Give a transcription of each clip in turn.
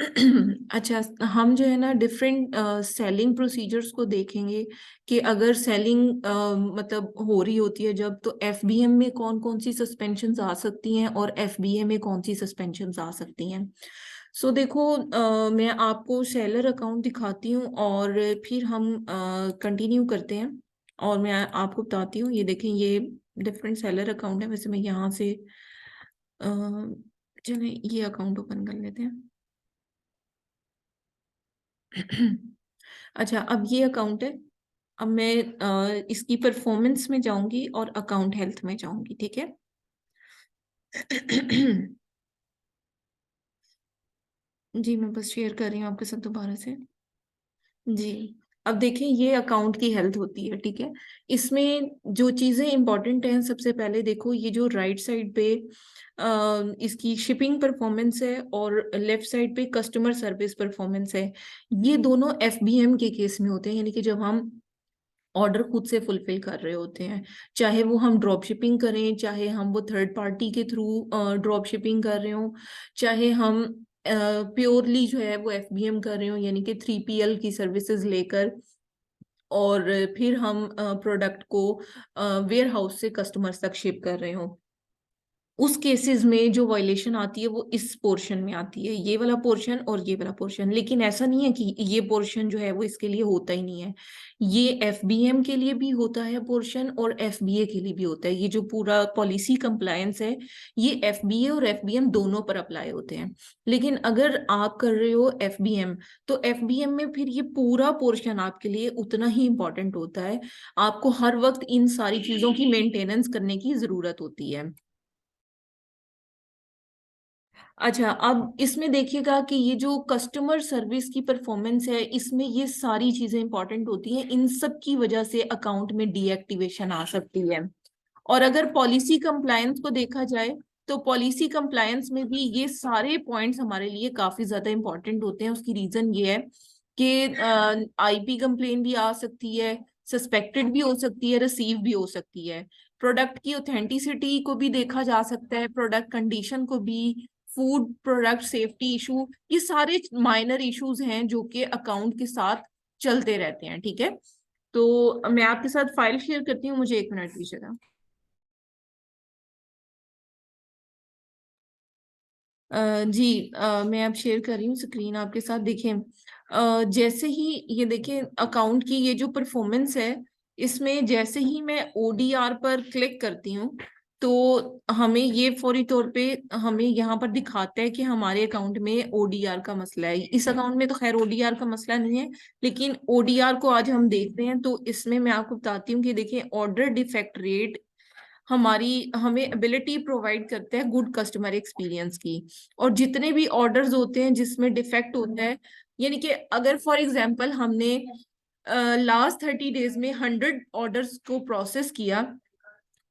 अच्छा, हम जो है ना डिफरेंट सेलिंग प्रोसीजर्स को देखेंगे कि अगर सेलिंग मतलब हो रही होती है जब, तो एफबीएम में कौन कौन सी सस्पेंशंस आ सकती हैं और एफबीए में कौन सी सस्पेंशंस आ सकती हैं। सो देखो, मैं आपको सेलर अकाउंट दिखाती हूँ और फिर हम कंटिन्यू करते हैं। और मैं आपको बताती हूँ, ये देखें, ये डिफरेंट सेलर अकाउंट है। वैसे मैं यहाँ से अ, चलिए ये अकाउंट ओपन कर लेते हैं। अच्छा, अब ये अकाउंट है। अब मैं इसकी परफॉर्मेंस में जाऊंगी और अकाउंट हेल्थ में जाऊंगी, ठीक है। जी, मैं बस शेयर कर रही हूँ आपके साथ दोबारा से। जी, अब देखें, ये अकाउंट की हेल्थ होती है, ठीक है। इसमें जो चीजें इंपॉर्टेंट हैं, सबसे पहले देखो, ये जो राइट साइड पे इसकी शिपिंग परफॉर्मेंस है और लेफ्ट साइड पे कस्टमर सर्विस परफॉर्मेंस है। ये दोनों एफबीएम के केस में होते हैं, यानी कि जब हम ऑर्डर खुद से फुलफिल कर रहे होते हैं, चाहे वो हम ड्रॉप शिपिंग करें, चाहे हम वो थर्ड पार्टी के थ्रू ड्रॉप शिपिंग कर रहे हो, चाहे हम प्योरली जो है वो एफबीएम कर रहे हो, यानी कि 3PL की सर्विसेज लेकर, और फिर हम प्रोडक्ट को वेयर हाउस से कस्टमर्स तक शिप कर रहे हो। उस केसेस में जो वायलेशन आती है वो इस पोर्शन में आती है, ये वाला पोर्शन और ये वाला पोर्शन। लेकिन ऐसा नहीं है कि ये पोर्शन जो है वो इसके लिए होता ही नहीं है। ये एफबीएम के लिए भी होता है पोर्शन और एफबीए के लिए भी होता है। ये जो पूरा पॉलिसी कंप्लायंस है, ये एफबीए और एफबीएम दोनों पर अप्लाई होते हैं। लेकिन अगर आप कर रहे हो एफबीएम, तो एफबीएम में फिर ये पूरा पोर्शन आपके लिए उतना ही इंपॉर्टेंट होता है। आपको हर वक्त इन सारी चीजों की मेंटेनेंस करने की जरूरत होती है। अच्छा, अब इसमें देखिएगा कि ये जो कस्टमर सर्विस की परफॉर्मेंस है, इसमें ये सारी चीजें इंपॉर्टेंट होती हैं। इन सब की वजह से अकाउंट में डीएक्टिवेशन आ सकती है। और अगर पॉलिसी कंप्लायंस को देखा जाए, तो पॉलिसी कंप्लायंस में भी ये सारे पॉइंट्स हमारे लिए काफी ज्यादा इंपॉर्टेंट होते हैं। उसकी रीजन ये है कि आईपी कंप्लेन भी आ सकती है, सस्पेक्टेड भी हो सकती है, रिसीव भी हो सकती है। प्रोडक्ट की ऑथेंटिसिटी को भी देखा जा सकता है, प्रोडक्ट कंडीशन को भी, फूड प्रोडक्ट सेफ्टी इशू, ये सारे माइनर इश्यूज हैं जो कि अकाउंट के साथ चलते रहते हैं, ठीक है। तो मैं आपके साथ फाइल शेयर करती हूँ, मुझे 1 मिनट दीजिएगा। जी, मैं अब शेयर कर रही हूँ स्क्रीन आपके साथ। देखें, जैसे ही ये देखें अकाउंट की ये जो परफॉर्मेंस है, इसमें जैसे ही मैं ओडीआर पर क्लिक करती हूँ, तो हमें ये फौरी तौर पे हमें यहाँ पर दिखाता है कि हमारे अकाउंट में ओडीआर का मसला है। इस अकाउंट में तो खैर ओडीआर का मसला नहीं है, लेकिन ओडीआर को आज हम देखते हैं। तो इसमें मैं आपको बताती हूँ कि देखिए, ऑर्डर डिफेक्ट रेट हमारी हमें एबिलिटी प्रोवाइड करता है गुड कस्टमर एक्सपीरियंस की। और जितने भी ऑर्डर्स होते हैं जिसमें डिफेक्ट होता है, यानी कि अगर फॉर एग्जांपल हमने लास्ट 30 डेज में 100 ऑर्डर्स को प्रोसेस किया,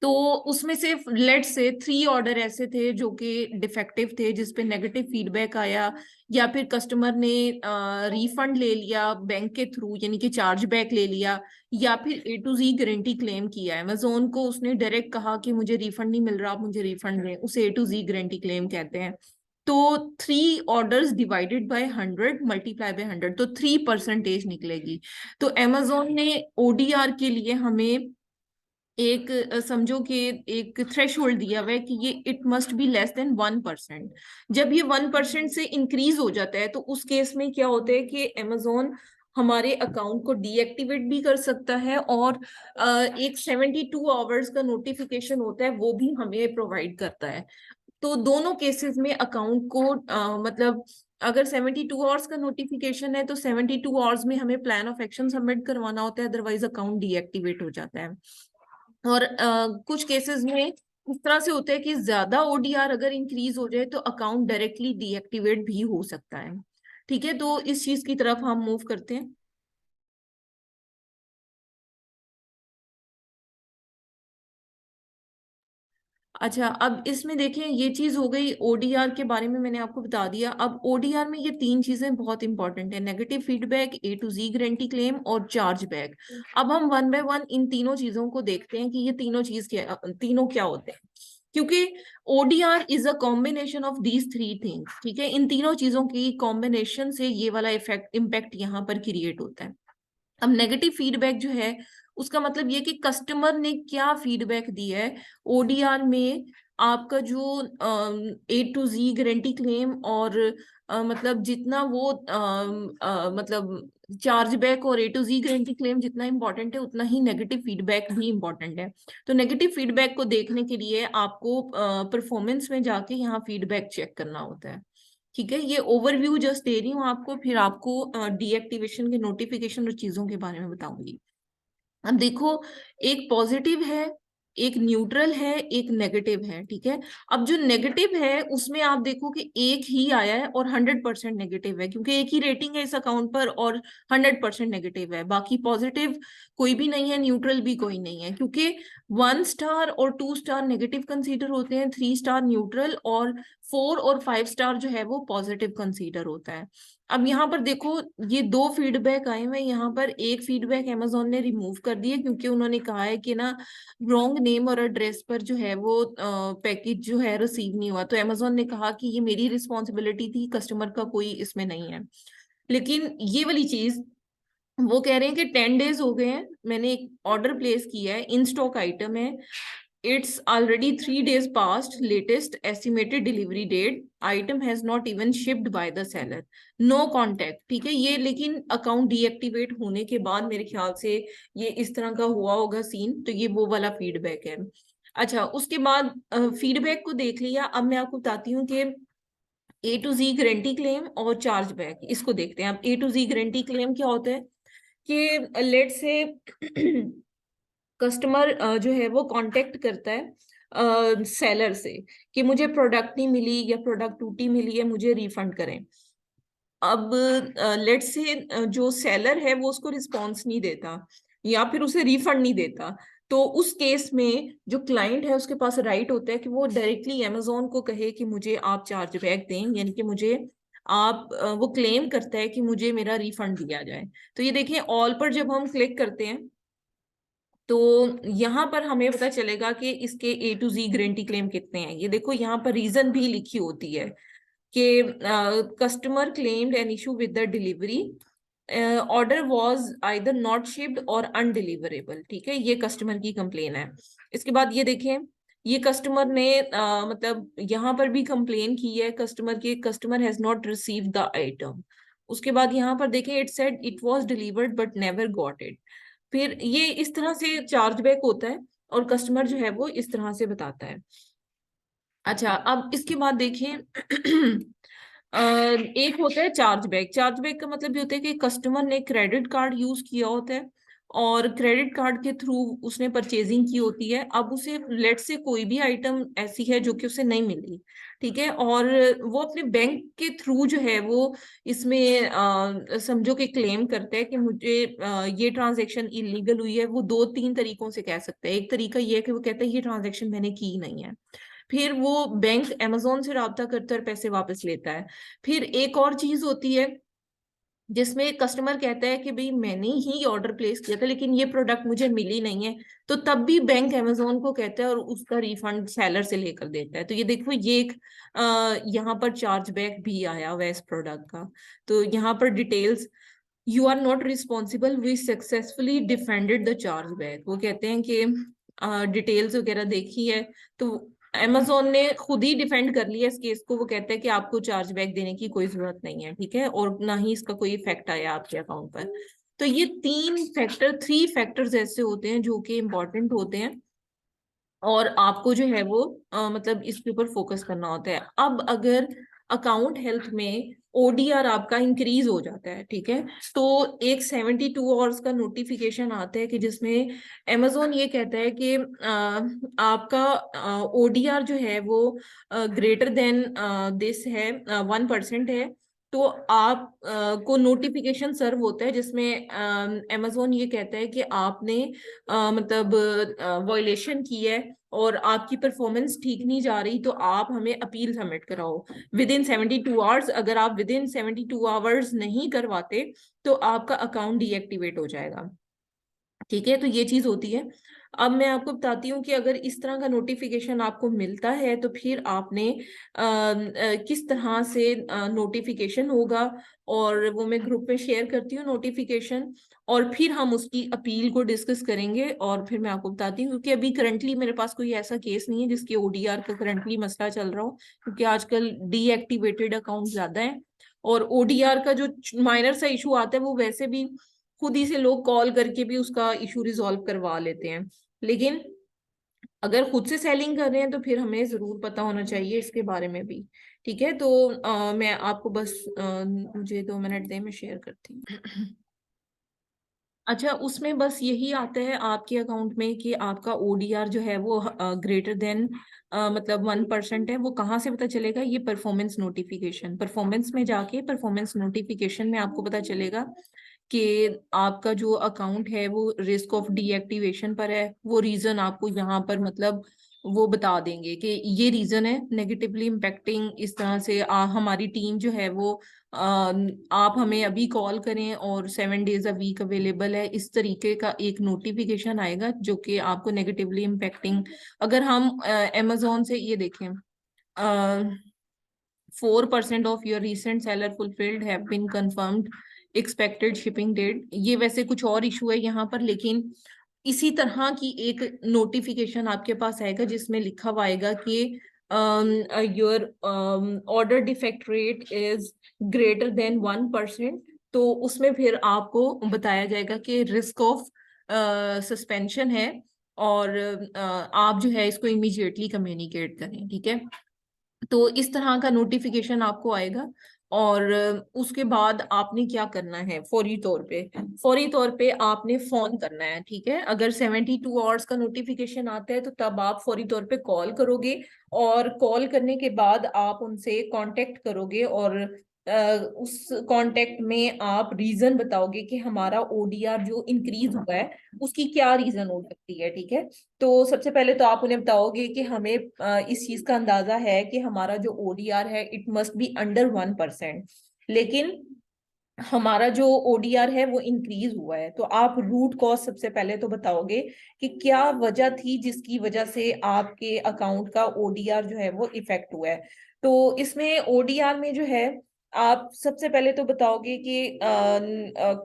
तो उसमें से लेट से 3 ऑर्डर ऐसे थे जो कि डिफेक्टिव थे, जिसपे नेगेटिव फीडबैक आया, या फिर कस्टमर ने रिफंड ले लिया बैंक के थ्रू, यानी कि चार्ज बैक ले लिया, या फिर A to Z guarantee claim किया। अमेजोन को उसने डायरेक्ट कहा कि मुझे रिफंड नहीं मिल रहा, आप मुझे रिफंड दें, उसे A to Z guarantee claim कहते हैं। तो 3 orders divided by 100 multiply by 100, तो 3% निकलेगी। तो अमेजोन ने ओडीआर के लिए हमें एक समझो कि एक थ्रेशोल्ड दिया हुआ है कि ये it must be less than 1%। जब ये 1% से इंक्रीज हो जाता है, तो उस केस में क्या होता है कि अमेजोन हमारे अकाउंट को डीएक्टिवेट भी कर सकता है, और एक 72 आवर्स का नोटिफिकेशन होता है, वो भी हमें प्रोवाइड करता है। तो दोनों केसेस में अकाउंट को मतलब अगर 72 आवर्स का नोटिफिकेशन है, तो 72 आवर्स में हमें प्लान ऑफ एक्शन सबमिट करवाना होता है, अदरवाइज अकाउंट डीएक्टिवेट हो जाता है। और कुछ केसेस में इस तरह से होता है कि ज्यादा ओडीआर अगर इंक्रीज हो जाए, तो अकाउंट डायरेक्टली डीएक्टिवेट भी हो सकता है, ठीक है। तो इस चीज की तरफ हम मूव करते हैं। अच्छा, अब इसमें देखें, ये चीज हो गई ओडीआर के बारे में, मैंने आपको बता दिया। अब ओडीआर में ये 3 चीजें बहुत इंपॉर्टेंट है: negative feedback, A to Z guarantee claim और चार्ज बैक। अब हम वन बाय वन इन तीनों चीजों को देखते हैं कि ये तीनों चीज क्या, तीनों क्या होते हैं। क्योंकि ODR is a combination of these three things, ठीक है, इन तीनों चीजों की कॉम्बिनेशन से ये वाला इफेक्ट इम्पैक्ट यहाँ पर क्रिएट होता है। अब नेगेटिव फीडबैक जो है उसका मतलब ये कि कस्टमर ने क्या फीडबैक दिया है ओडीआर में। आपका जो A to Z guarantee claim और मतलब जितना वो मतलब चार्जबैक और A to Z guarantee claim जितना इंपॉर्टेंट है उतना ही नेगेटिव फीडबैक भी इंपॉर्टेंट है। तो नेगेटिव फीडबैक को देखने के लिए आपको परफॉर्मेंस में जाके यहाँ फीडबैक चेक करना होता है। ठीक है, ये ओवरव्यू जस्ट दे रही हूँ आपको, फिर आपको डीएक्टिवेशन के नोटिफिकेशन और चीजों के बारे में बताऊंगी। अब देखो, एक पॉजिटिव है, एक न्यूट्रल है, एक नेगेटिव है, ठीक है। अब जो नेगेटिव है उसमें आप देखो कि एक ही आया है और 100% नेगेटिव है, क्योंकि एक ही रेटिंग है इस अकाउंट पर और 100% नेगेटिव है। बाकी पॉजिटिव कोई भी नहीं है, न्यूट्रल भी कोई नहीं है, क्योंकि 1 स्टार और 2 स्टार नेगेटिव कंसीडर होते हैं, 3 स्टार न्यूट्रल और 4 और 5 स्टार जो है वो पॉजिटिव कंसीडर होता है। अब यहाँ पर देखो, ये दो फीडबैक आए हुए, यहाँ पर एक फीडबैक अमेजोन ने रिमूव कर दिया क्योंकि उन्होंने कहा है कि ना रॉन्ग नेम और एड्रेस पर जो है वो पैकेज जो है रिसीव नहीं हुआ। तो अमेजोन ने कहा कि ये मेरी रिस्पॉन्सिबिलिटी थी, कस्टमर का कोई इसमें नहीं है। लेकिन ये वाली चीज वो कह रहे हैं कि 10 डेज हो गए हैं, मैंने एक ऑर्डर प्लेस किया है, इन स्टॉक आइटम है, it's already 3 days past latest estimated delivery date, item has not even shipped by the seller, no contact. ठीक है, ये लेकिन अकाउंट डीएक्टिवेट होने के बाद मेरे ख्याल से ये इस तरह का हुआ होगा सीन, तो ये वो वाला फीडबैक है। अच्छा, उसके बाद फीडबैक को देख लिया, अब मैं आपको बताती हूँ कि A to Z guarantee claim और चार्जबैक, इसको देखते हैं। अब A to Z guarantee claim क्या होता है कि लेट से कस्टमर जो है वो कांटेक्ट करता है सेलर से कि मुझे प्रोडक्ट नहीं मिली या प्रोडक्ट टूटी मिली है, मुझे रिफंड करें। अब लेट से जो सेलर है वो उसको रिस्पॉन्स नहीं देता या फिर उसे रिफंड नहीं देता, तो उस केस में जो क्लाइंट है उसके पास राइट होता है कि वो डायरेक्टली अमेजोन को कहे कि मुझे आप चार्जबैक दें, यानी कि मुझे आप वो क्लेम करता है कि मुझे मेरा रिफंड दिया जाए। तो ये देखिए, ऑल पर जब हम क्लिक करते हैं तो यहाँ पर हमें पता चलेगा कि इसके A to Z guarantee claim कितने हैं। ये देखो, यहाँ पर रीजन भी लिखी होती है कि customer claimed an issue with the delivery, order was either not shipped और अनडिलीवरेबल। ठीक है, ये कस्टमर की कंप्लेन है। इसके बाद ये देखें, ये कस्टमर ने मतलब यहाँ पर भी कंप्लेन की है कस्टमर की, customer has not received the item. उसके बाद यहाँ पर देखें, it said it was delivered but never got it. फिर ये इस तरह से चार्जबैक होता है और कस्टमर जो है वो इस तरह से बताता है। अच्छा, अब इसके बाद देखें एक होता है चार्जबैक। चार्जबैक का मतलब ये होता है कि कस्टमर ने क्रेडिट कार्ड यूज किया होता है और क्रेडिट कार्ड के थ्रू उसने परचेजिंग की होती है। अब उसे लेट से कोई भी आइटम ऐसी है जो कि उसे नहीं मिली, ठीक है, और वो अपने बैंक के थ्रू जो है वो इसमें समझो कि क्लेम करता है कि मुझे ये ट्रांजेक्शन इलीगल हुई है। वो दो तीन तरीकों से कह सकते हैं। एक तरीका ये है कि वो कहता है ये ट्रांजेक्शन मैंने की नहीं है, फिर वो बैंक अमेजोन से राब्ता करता है और पैसे वापस लेता है। फिर एक और चीज होती है जिसमें कस्टमर कहता है कि भाई मैंने ही ऑर्डर प्लेस किया था लेकिन ये प्रोडक्ट मुझे मिली नहीं है, तो तब भी बैंक अमेजोन को कहता है और उसका रिफंड सेलर से लेकर देता है। तो ये देखो, ये एक यहाँ पर चार्जबैक भी आया हुआ है इस प्रोडक्ट का। तो यहाँ पर details, you are not responsible, we successfully defended the chargeback. वो कहते हैं कि डिटेल्स वगैरह देखी है तो अमेजोन ने खुद ही डिफेंड कर लिया इस केस को। वो कहता है कि आपको चार्जबैक देने की कोई जरूरत नहीं है, ठीक है, और ना ही इसका कोई इफेक्ट आया आपके अकाउंट पर। तो ये 3 फैक्टर्स ऐसे होते हैं जो कि इम्पोर्टेंट होते हैं और आपको जो है वो मतलब इसके ऊपर फोकस करना होता है। अब अगर अकाउंट हेल्थ में ओडीआर आपका इंक्रीज हो जाता है, ठीक है, तो एक 72 आवर्स का नोटिफिकेशन आता है कि जिसमें अमेजोन ये कहता है कि आपका ओडीआर जो है वो ग्रेटर देन दिस है, 1% है, तो आप को नोटिफिकेशन सर्व होता है जिसमें अमेजोन ये कहता है कि आपने मतलब वॉयलेशन की है और आपकी परफॉर्मेंस ठीक नहीं जा रही, तो आप हमें अपील सबमिट कराओ विद इन 72 आवर्स। अगर आप विद इन 72 आवर्स नहीं करवाते तो आपका अकाउंट डीएक्टिवेट हो जाएगा। ठीक है, तो ये चीज होती है। अब मैं आपको बताती हूँ कि अगर इस तरह का नोटिफिकेशन आपको मिलता है तो फिर आपने किस तरह से नोटिफिकेशन होगा, और वो मैं ग्रुप में शेयर करती हूँ नोटिफिकेशन, और फिर हम उसकी अपील को डिस्कस करेंगे, और फिर मैं आपको बताती हूँ, क्योंकि अभी करंटली मेरे पास कोई ऐसा केस नहीं है जिसकी ओडीआर का करंटली मसला चल रहा हो, क्योंकि आजकल डीएक्टिवेटेड अकाउंट ज्यादा है, और ओडीआर का जो माइनर सा इशू आता है वो वैसे भी खुद ही से लोग कॉल करके भी उसका इशू रिजॉल्व करवा लेते हैं। लेकिन अगर खुद से सेलिंग कर रहे हैं तो फिर हमें जरूर पता होना चाहिए इसके बारे में भी। ठीक है, तो मैं आपको बस मुझे 2 मिनट दें, मैं शेयर करती हूँ। अच्छा, उसमें बस यही आता है आपके अकाउंट में कि आपका ओडीआर जो है वो ग्रेटर देन मतलब 1% है। वो कहाँ से पता चलेगा? ये परफॉर्मेंस नोटिफिकेशन, परफॉर्मेंस में जाके परफॉर्मेंस नोटिफिकेशन में आपको पता चलेगा कि आपका जो अकाउंट है वो रिस्क ऑफ डीएक्टिवेशन पर है। वो रीजन आपको यहाँ पर मतलब वो बता देंगे कि ये रीजन है नेगेटिवली इम्पेक्टिंग, इस तरह से हमारी टीम जो है वो आप हमें अभी कॉल करें और 7 डेज अ वीक अवेलेबल है, इस तरीके का एक नोटिफिकेशन आएगा जो कि आपको नेगेटिवली इम्पेक्टिंग। अगर हम अमेजोन से ये देखें, 4% of your recent seller fulfilled have been confirmed expected shipping date, ये वैसे कुछ और इशू है यहाँ पर, लेकिन इसी तरह की एक नोटिफिकेशन आपके पास आएगा जिसमें लिखा हुआ आएगा कि your order defect rate is greater than 1%। तो उसमें फिर आपको बताया जाएगा कि रिस्क ऑफ सस्पेंशन है, और आप जो है इसको इमीडिएटली कम्युनिकेट करें। ठीक है, तो इस तरह का नोटिफिकेशन आपको आएगा, और उसके बाद आपने क्या करना है, फौरी तौर पे आपने फोन करना है। ठीक है, अगर 72 आवर्स का नोटिफिकेशन आता है तो तब आप फौरी तौर पे कॉल करोगे, और कॉल करने के बाद आप उनसे कांटेक्ट करोगे, और उस कांटेक्ट में आप रीजन बताओगे कि हमारा ओडीआर जो इंक्रीज हुआ है उसकी क्या रीजन हो सकती है। ठीक है, तो सबसे पहले तो आप उन्हें बताओगे कि हमें इस चीज का अंदाजा है कि हमारा जो ओडीआर है इट मस्ट बी अंडर 1%, लेकिन हमारा जो ओडीआर है वो इंक्रीज हुआ है। तो आप रूट कॉज सबसे पहले तो बताओगे कि क्या वजह थी जिसकी वजह से आपके अकाउंट का ओडीआर जो है वो इफेक्ट हुआ है। तो इसमें ओडीआर में जो है आप सबसे पहले तो बताओगे कि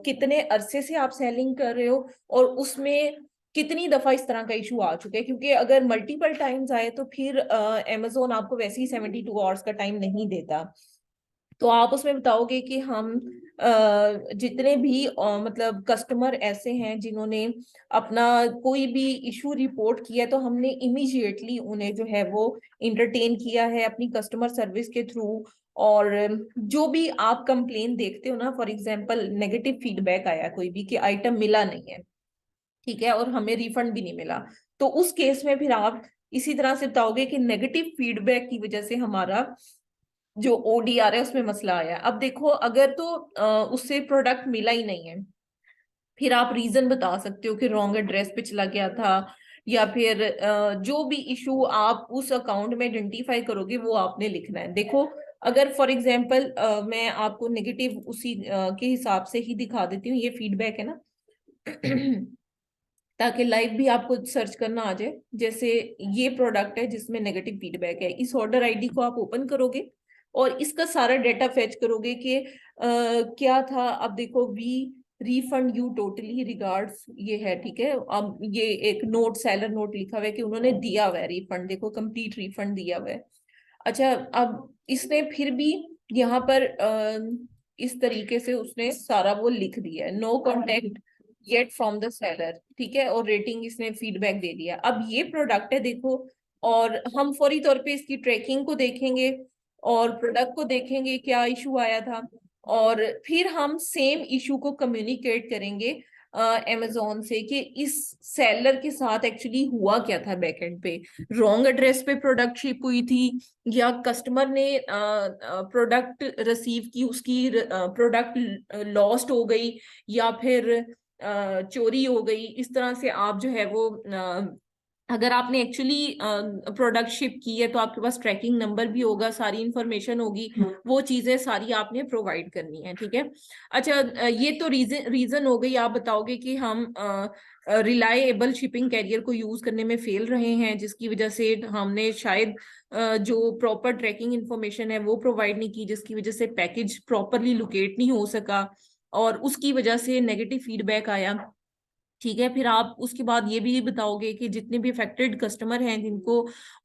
कितने अरसे से आप सेलिंग कर रहे हो, और उसमें कितनी दफा इस तरह का इशू आ चुका है, क्योंकि अगर मल्टीपल टाइम्स आए तो फिर अमेजोन आपको वैसे ही 72 आवर्स का टाइम नहीं देता। तो आप उसमें बताओगे कि हम जितने भी मतलब कस्टमर ऐसे हैं जिन्होंने अपना कोई भी इशू रिपोर्ट किया है तो हमने इमीडिएटली उन्हें जो है वो इंटरटेन किया है अपनी कस्टमर सर्विस के थ्रू। और जो भी आप कंप्लेन देखते हो ना, फॉर एग्जांपल नेगेटिव फीडबैक आया कोई भी कि आइटम मिला नहीं है, ठीक है, और हमें रिफंड भी नहीं मिला, तो उस केस में फिर आप इसी तरह से बताओगे कि नेगेटिव फीडबैक की वजह से हमारा जो ओडीआर है उसमें मसला आया। अब देखो, अगर तो उससे प्रोडक्ट मिला ही नहीं है, फिर आप रीजन बता सकते हो कि रॉन्ग एड्रेस पे चला गया था, या फिर जो भी इशू आप उस अकाउंट में आइडेंटिफाई करोगे वो आपने लिखना है। देखो, अगर फॉर एग्जांपल मैं आपको नेगेटिव उसी के हिसाब से ही दिखा देती हूँ, ये फीडबैक है ना, ताकि लाइव भी आपको सर्च करना आ जाए। जैसे ये प्रोडक्ट है जिसमें नेगेटिव फीडबैक है, इस ऑर्डर आईडी को आप ओपन करोगे और इसका सारा डेटा फेच करोगे कि क्या था। अब देखो, we refund you totally regards, ये है। ठीक है, अब ये एक नोट, सेलर नोट लिखा हुआ है कि उन्होंने दिया हुआ है रिफंड, देखो कंप्लीट रिफंड दिया हुआ है। अच्छा, अब इसने फिर भी यहाँ पर इस तरीके से उसने सारा वो लिख दिया है, no contact yet from the seller. ठीक है, और रेटिंग इसने फीडबैक दे दिया। अब ये प्रोडक्ट है देखो, और हम फौरी तौर पे इसकी ट्रैकिंग को देखेंगे और प्रोडक्ट को देखेंगे क्या इशू आया था, और फिर हम सेम इशू को कम्युनिकेट करेंगे अमेजोन से कि इस सेलर के साथ एक्चुअली हुआ क्या था बैकएंड पे। रॉन्ग एड्रेस पे प्रोडक्ट शिप हुई थी, या कस्टमर ने प्रोडक्ट रिसीव की, उसकी प्रोडक्ट लॉस्ट हो गई, या फिर चोरी हो गई। इस तरह से आप जो है वो अगर आपने एक्चुअली प्रोडक्ट शिप की है तो आपके पास ट्रैकिंग नंबर भी होगा, सारी इंफॉर्मेशन होगी, वो चीजें सारी आपने प्रोवाइड करनी है, ठीक है। अच्छा, ये तो रीजन हो गई। आप बताओगे कि हम रिलायबल शिपिंग कैरियर को यूज करने में फेल रहे हैं, जिसकी वजह से हमने शायद जो प्रॉपर ट्रैकिंग इंफॉर्मेशन है वो प्रोवाइड नहीं की, जिसकी वजह से पैकेज प्रॉपरली लोकेट नहीं हो सका और उसकी वजह से नेगेटिव फीडबैक आया, ठीक है। फिर आप उसके बाद ये भी बताओगे कि जितने भी अफेक्टेड कस्टमर हैं जिनको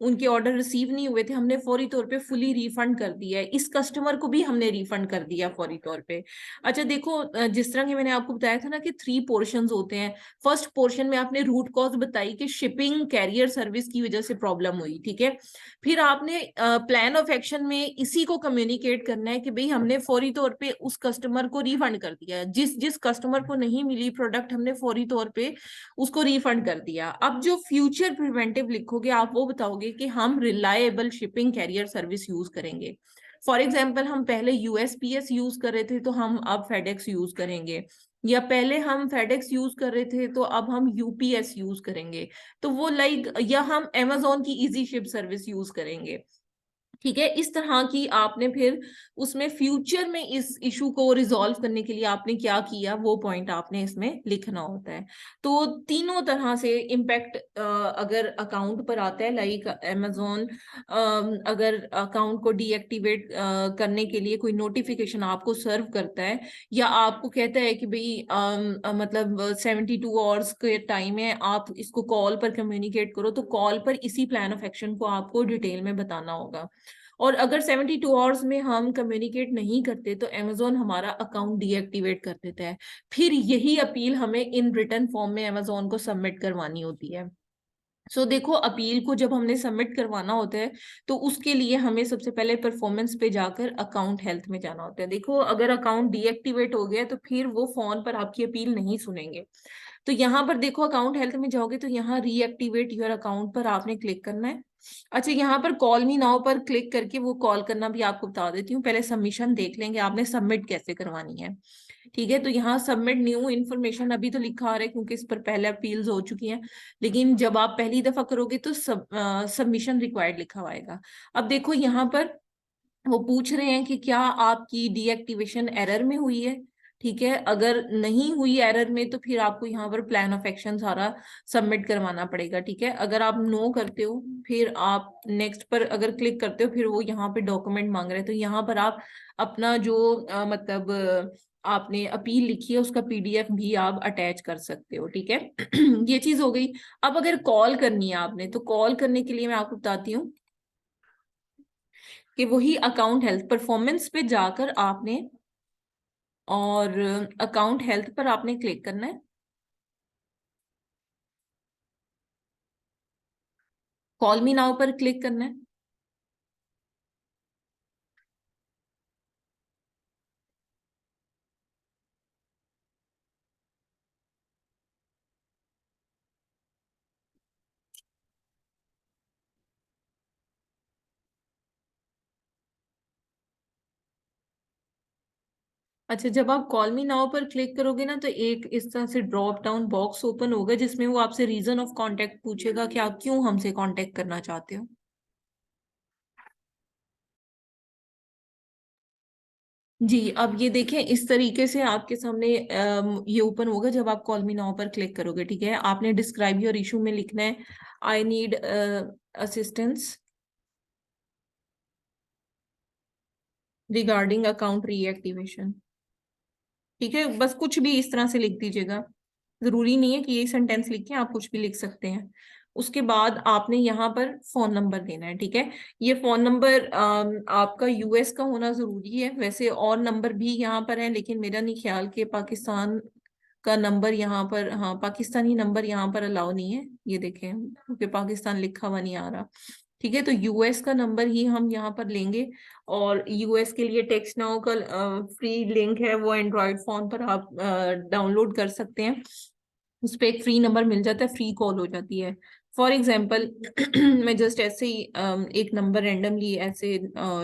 उनके ऑर्डर रिसीव नहीं हुए थे, हमने फौरी तौर पे फुली रिफंड कर दिया है, इस कस्टमर को भी हमने रिफंड कर दिया फौरी तौर पे। अच्छा देखो, जिस तरह की मैंने आपको बताया था ना कि 3 पोर्शंस होते हैं। फर्स्ट पोर्शन में आपने रूट कॉज बताई कि शिपिंग कैरियर सर्विस की वजह से प्रॉब्लम हुई, ठीक है। फिर आपने प्लान ऑफ एक्शन में इसी को कम्युनिकेट करना है कि भाई हमने फौरी तौर पे उस कस्टमर को रिफंड कर दिया, जिस जिस कस्टमर को नहीं मिली प्रोडक्ट हमने फौरी तौर पे उसको रिफंड कर दिया। अब जो फ्यूचर प्रिवेंटिव लिखोगे आप वो बताओगे कि हम reliable shipping carrier service use करेंगे। फॉर एग्जाम्पल, हम पहले यूएसपीएस यूज कर रहे थे तो हम अब फेडेक्स यूज करेंगे, या पहले हम फेडेक्स यूज कर रहे थे तो अब हम यूपीएस यूज करेंगे, तो वो लाइक, या हम अमेजोन की इजी शिप सर्विस यूज करेंगे, ठीक है। इस तरह की आपने फिर उसमें फ्यूचर में इस इशू को रिजॉल्व करने के लिए आपने क्या किया वो पॉइंट आपने इसमें लिखना होता है। तो तीनों तरह से इम्पैक्ट अगर अकाउंट पर आता है, लाइक अमेजोन अगर अकाउंट को डीएक्टिवेट करने के लिए कोई नोटिफिकेशन आपको सर्व करता है, या आपको कहता है कि भाई मतलब 72 आवर्स के टाइम है, आप इसको कॉल पर कम्युनिकेट करो, तो कॉल पर इसी प्लान ऑफ एक्शन को आपको डिटेल में बताना होगा। और अगर 72 आवर्स में हम कम्युनिकेट नहीं करते तो अमेजोन हमारा अकाउंट डीएक्टिवेट कर देता है। फिर यही अपील हमें इन रिटर्न फॉर्म में अमेजोन को सबमिट करवानी होती है। देखो, अपील को जब हमने सबमिट करवाना होता है तो उसके लिए हमें सबसे पहले परफॉर्मेंस पे जाकर अकाउंट हेल्थ में जाना होता है। देखो, अगर अकाउंट डीएक्टिवेट हो गया तो फिर वो फोन पर आपकी अपील नहीं सुनेंगे। तो यहाँ पर देखो, अकाउंट हेल्थ में जाओगे तो यहाँ रीएक्टिवेट योर अकाउंट पर आपने क्लिक करना है। अच्छा, यहाँ पर कॉल मी नाउ पर क्लिक करके वो कॉल करना भी आपको बता देती हूँ। पहले सबमिशन देख लेंगे आपने सबमिट कैसे करवानी है, ठीक है। तो यहाँ सबमिट न्यू इन्फॉर्मेशन अभी तो लिखा आ रहा है क्योंकि इस पर पहले अपील्स हो चुकी हैं, लेकिन जब आप पहली दफा करोगे तो सबमिशन रिक्वायर्ड लिखा हुआ आएगा। अब देखो, यहाँ पर वो पूछ रहे हैं कि क्या आपकी डीएक्टिवेशन एरर में हुई है, ठीक है। अगर नहीं हुई एरर में तो फिर आपको यहाँ पर प्लान ऑफ एक्शन सारा सबमिट करवाना पड़ेगा, ठीक है। अगर आप नो करते हो, फिर आप नेक्स्ट पर अगर क्लिक करते हो, फिर वो यहाँ पे डॉक्यूमेंट मांग रहे हैं, तो यहाँ पर आप अपना जो मतलब आपने अपील लिखी है उसका पीडीएफ भी आप अटैच कर सकते हो, ठीक है। ये चीज हो गई। अब अगर कॉल करनी है आपने, तो कॉल करने के लिए मैं आपको बताती हूँ कि वही अकाउंट हेल्थ परफॉर्मेंस पे जाकर आपने, और अकाउंट हेल्थ पर आपने क्लिक करना है, कॉल मी नाउ पर क्लिक करना है। अच्छा, जब आप कॉल मी नाउ पर क्लिक करोगे ना तो एक इस तरह से ड्रॉप डाउन बॉक्स ओपन होगा जिसमें वो आपसे रीजन ऑफ कांटेक्ट पूछेगा कि आप क्यों हमसे कांटेक्ट करना चाहते हो। जी, अब ये देखें, इस तरीके से आपके सामने ये ओपन होगा जब आप कॉल मी नाउ पर क्लिक करोगे, ठीक है। आपने डिस्क्राइब योर इशू में लिखना है I need assistance regarding account reactivation, ठीक है। बस कुछ भी इस तरह से लिख दीजिएगा, जरूरी नहीं है कि ये सेंटेंस लिखें, आप कुछ भी लिख सकते हैं। उसके बाद आपने यहाँ पर फोन नंबर देना है, ठीक है। ये फोन नंबर आपका यूएस का होना जरूरी है, वैसे और नंबर भी यहाँ पर है लेकिन मेरा नहीं ख्याल कि पाकिस्तान का नंबर यहाँ पर, हाँ, पाकिस्तानी नंबर यहाँ पर अलाउ नहीं है, ये देखें क्योंकि पाकिस्तान लिखा हुआ नहीं आ रहा, ठीक है। तो यूएस का नंबर ही हम यहाँ पर लेंगे, और यूएस के लिए टेक्स्ट नाउ का फ्री लिंक है, वो एंड्रॉयड फोन पर आप डाउनलोड कर सकते हैं। उस पर एक फ्री नंबर मिल जाता है, फ्री कॉल हो जाती है। फॉर एग्जाम्पल मैं जस्ट ऐसे ही एक नंबर रेंडमली ऐसे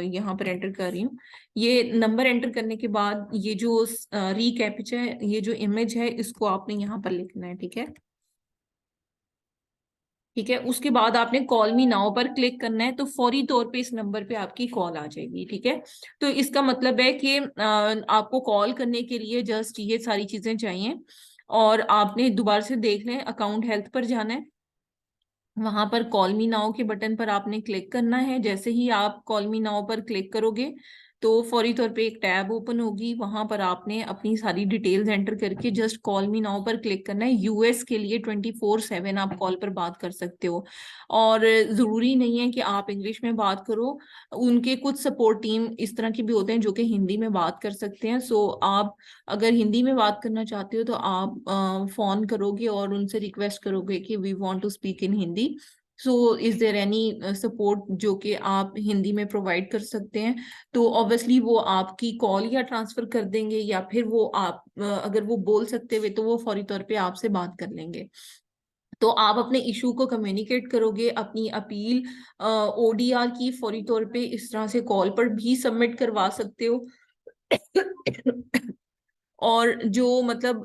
यहाँ पर एंटर कर रही हूँ। ये नंबर एंटर करने के बाद ये जो रीकैप्चा है, ये जो इमेज है, इसको आपने यहाँ पर लिखना है, ठीक है। ठीक है, उसके बाद आपने कॉल मी नाउ पर क्लिक करना है, तो फौरी तौर पे इस नंबर पे आपकी कॉल आ जाएगी। ठीक है, तो इसका मतलब है कि आपको कॉल करने के लिए जस्ट ये सारी चीजें चाहिए। और आपने दोबारा से देख लें, अकाउंट हेल्थ पर जाना है, वहां पर कॉल मी नाउ के बटन पर आपने क्लिक करना है। जैसे ही आप कॉल मी नाउ पर क्लिक करोगे तो फौरी तौर पे एक टैब ओपन होगी, वहां पर आपने अपनी सारी डिटेल्स एंटर करके जस्ट कॉल मी नाउ पर क्लिक करना है। यूएस के लिए 24/7 आप कॉल पर बात कर सकते हो, और जरूरी नहीं है कि आप इंग्लिश में बात करो। उनके कुछ सपोर्ट टीम इस तरह के भी होते हैं जो कि हिंदी में बात कर सकते हैं। सो आप अगर हिंदी में बात करना चाहते हो तो आप फोन करोगे और उनसे रिक्वेस्ट करोगे कि we want to speak in Hindi, so is there any support जो कि आप हिंदी में प्रोवाइड कर सकते हैं। तो ऑब्वियसली वो आपकी कॉल या ट्रांसफर कर देंगे, या फिर वो आप अगर वो बोल सकते हुए तो वो फौरी तौर पे आपसे बात कर लेंगे। तो आप अपने इशू को कम्युनिकेट करोगे, अपनी अपील ओडीआर की फौरी तौर पे इस तरह से कॉल पर भी सबमिट करवा सकते हो। और जो मतलब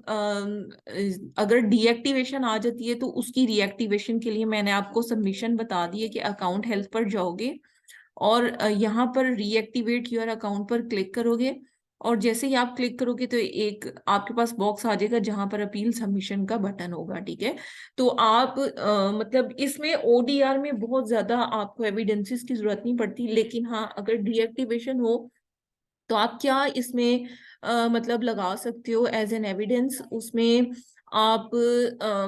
अगर डीएक्टिवेशन आ जाती है तो उसकी रीएक्टिवेशन के लिए मैंने आपको सबमिशन बता दी है कि अकाउंट हेल्थ पर जाओगे और यहाँ पर रीएक्टिवेट योर अकाउंट पर क्लिक करोगे। और जैसे ही आप क्लिक करोगे तो एक आपके पास बॉक्स आ जाएगा जहां पर अपील सबमिशन का बटन होगा। ठीक है, तो आप मतलब इसमें ओडीआर में बहुत ज्यादा आपको एविडेंसेस की जरूरत नहीं पड़ती, लेकिन हाँ अगर डीएक्टिवेशन हो तो आप क्या इसमें मतलब लगा सकते हो एज एन एविडेंस। उसमें आप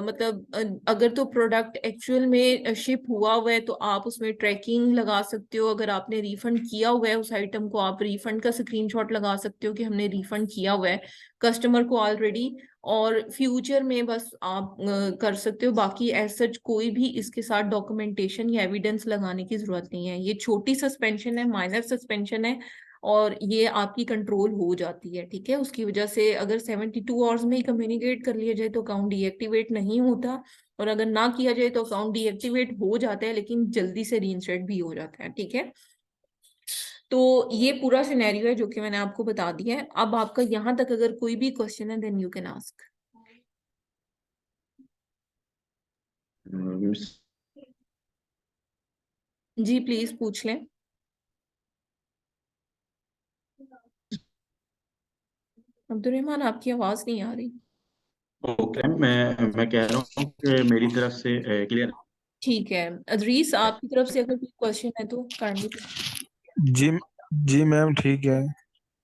मतलब अगर तो प्रोडक्ट एक्चुअल में शिप हुआ है तो आप उसमें ट्रैकिंग लगा सकते हो। अगर आपने रिफंड किया हुआ है उस आइटम को, आप रिफंड का स्क्रीनशॉट लगा सकते हो कि हमने रिफंड किया हुआ है कस्टमर को ऑलरेडी। और फ्यूचर में बस आप कर सकते हो, बाकी एज सच कोई भी इसके साथ डॉक्यूमेंटेशन या एविडेंस लगाने की जरूरत नहीं है। ये छोटी सस्पेंशन है, माइनर सस्पेंशन है, और ये आपकी कंट्रोल हो जाती है। ठीक है, उसकी वजह से अगर 72 आवर्स में ही कम्युनिकेट कर लिया जाए तो अकाउंट डीएक्टिवेट नहीं होता, और अगर ना किया जाए तो अकाउंट डीएक्टिवेट हो जाता है लेकिन जल्दी से रीइंस्टेट भी हो जाता है। ठीक है, तो ये पूरा सिनेरियो है जो कि मैंने आपको बता दिया है। अब आपका यहाँ तक अगर कोई भी क्वेश्चन है देन यू कैन आस्क। जी प्लीज पूछ लें। अब्दुल रहमान, आपकी आवाज नहीं आ रही। ओके, मैं कह रहा हूँ कि मेरी तरफ से क्लियर। ठीक है, अदरीस आपकी तरफ से अगर कोई क्वेश्चन है तो काइंडली जी जी मैम ठीक है।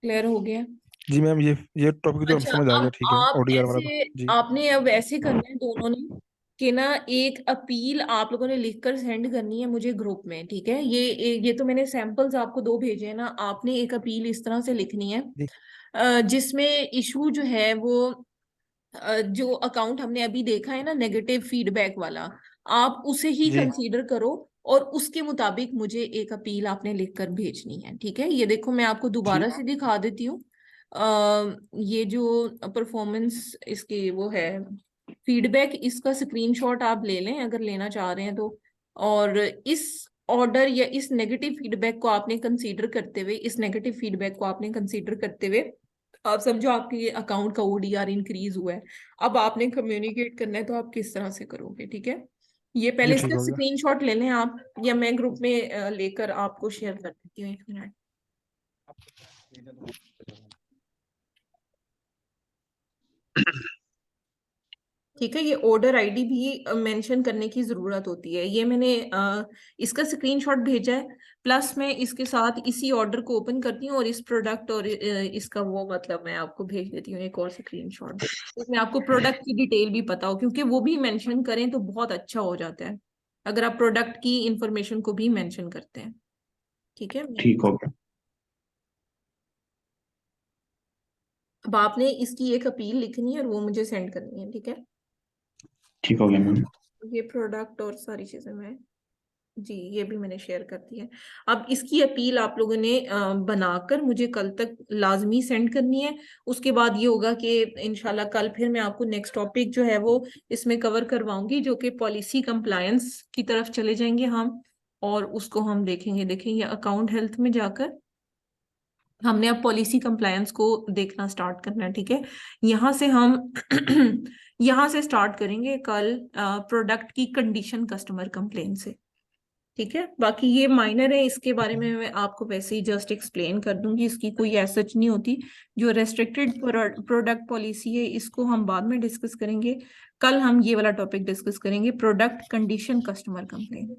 क्लियर हो गया। जी मैम, ये टॉपिक तो अच्छा, समझ आ गया, अब ठीक है, आप ओडीआर वाला तो। ऐसे जी आपने अब ऐसे करना है दोनों ने कि ना एक अपील आप लोगों ने लिखकर सेंड करनी है मुझे ग्रुप में। ठीक है, ये तो मैंने सैंपल्स आपको दो भेजे हैं ना, आपने एक अपील इस तरह से लिखनी है जी जिसमें इशू जो है वो जो अकाउंट हमने अभी देखा है ना नेगेटिव फीडबैक वाला, आप उसे ही जी कंसीडर करो और उसके मुताबिक मुझे एक अपील आपने लिखकर भेजनी है। ठीक है, ये देखो मैं आपको दोबारा ठीक से दिखा देती हूँ। ये जो परफॉर्मेंस इसकी वो है फीडबैक, इसका स्क्रीनशॉट आप ले लें अगर लेना चाह रहे हैं तो। और इस ऑर्डर या इस नेगेटिव फीडबैक को आपने कंसीडर करते हुए, इस नेगेटिव फीडबैक को आपने कंसीडर करते हुए आप समझो आपके अकाउंट का ओडीआर इंक्रीज हुआ है। अब आपने कम्युनिकेट करना है तो आप किस तरह से करोगे। ठीक है, ये जी पहले ठीक इसका हो गया। स्क्रीनशॉट ले लें आप, या मैं ग्रुप में लेकर आपको शेयर कर देती हूँ, 1 मिनट। ठीक है, ये ऑर्डर आईडी भी मेंशन करने की जरूरत होती है। ये मैंने इसका स्क्रीनशॉट भेजा है, प्लस मैं इसके साथ इसी ऑर्डर को ओपन करती हूँ और इस प्रोडक्ट और इसका वो मतलब मैं आपको भेज देती हूँ एक और स्क्रीनशॉट, इसमें आपको प्रोडक्ट की डिटेल भी पता हो, क्योंकि वो भी मेंशन करें तो बहुत अच्छा हो जाता है अगर आप प्रोडक्ट की इंफॉर्मेशन को भी मेंशन करते हैं। ठीक है, ठीक हो गया। अब आपने इसकी एक अपील लिखनी है और वो मुझे सेंड करनी है। ठीक है, ठीक हो गया मैम। ये प्रोडक्ट और सारी चीजें मैं, जी ये भी मैंने शेयर कर दी है। अब इसकी अपील आप लोगों ने बनाकर मुझे कल तक लाजमी सेंड करनी है। उसके बाद ये होगा कि इंशाल्लाह कल फिर मैं आपको नेक्स्ट टॉपिक जो है वो इसमें कवर करवाऊंगी, जो कि पॉलिसी कंप्लायंस की तरफ चले जाएंगे हम, और उसको हम देखेंगे। देखेंगे अकाउंट हेल्थ में जाकर हमने अब पॉलिसी कंप्लायंस को देखना स्टार्ट करना है। ठीक है, यहाँ से हम यहाँ से स्टार्ट करेंगे कल प्रोडक्ट की कंडीशन कस्टमर कंप्लेन से। ठीक है, बाकी ये माइनर है, इसके बारे में मैं आपको वैसे ही जस्ट एक्सप्लेन कर दूंगी, इसकी कोई सच नहीं होती। जो रेस्ट्रिक्टेड प्रोडक्ट पॉलिसी है इसको हम बाद में डिस्कस करेंगे। कल हम ये वाला टॉपिक डिस्कस करेंगे, प्रोडक्ट कंडीशन कस्टमर कंप्लेन।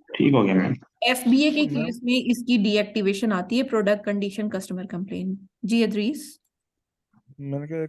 ठीक हो गया मैम। एफबीए के मैम केस में इसकी डीएक्टिवेशन आती है, प्रोडक्ट कंडीशन कस्टमर कंप्लेन। जी अदरीस। मैंने कहा